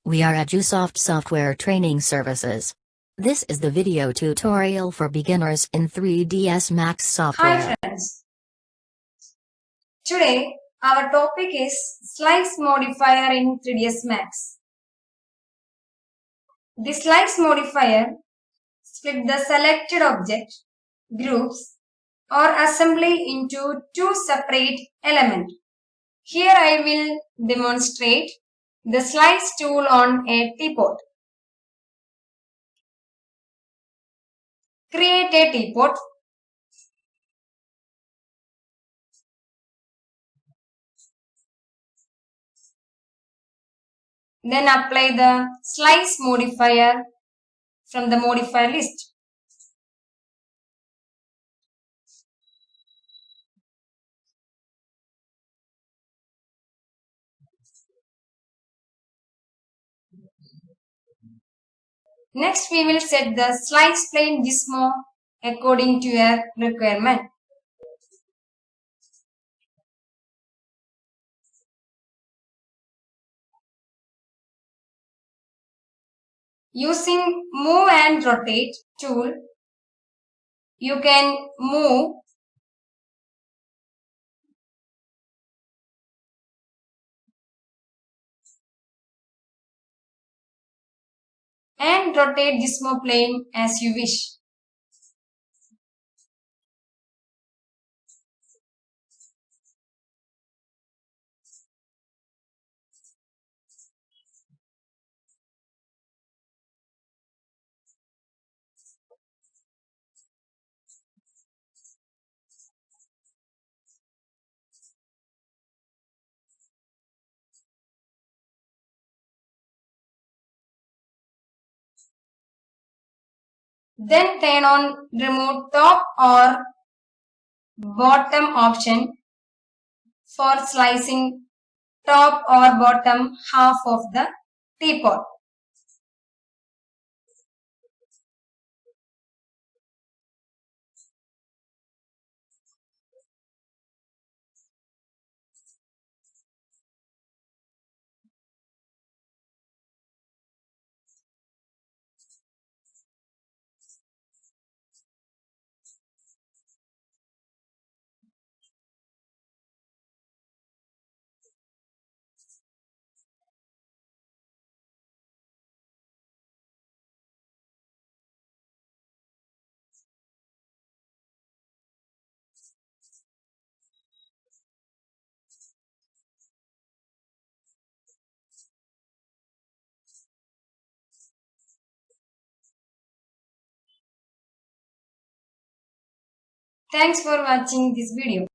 We are EduSoft Software Training Services. This is the video tutorial for beginners in 3ds Max software. Hi friends. Today our topic is slice modifier in 3ds Max. The slice modifier split the selected object, groups or assembly into two separate elements. Here I will demonstrate the slice tool on a teapot. Create a teapot. Then apply the slice modifier from the modifier list. Next, we will set the slice plane gizmo according to your requirement. Using move and rotate tool, you can move and rotate gizmo plane as you wish. Then turn on remove top or bottom option for slicing top or bottom half of the teapot. Thanks for watching this video.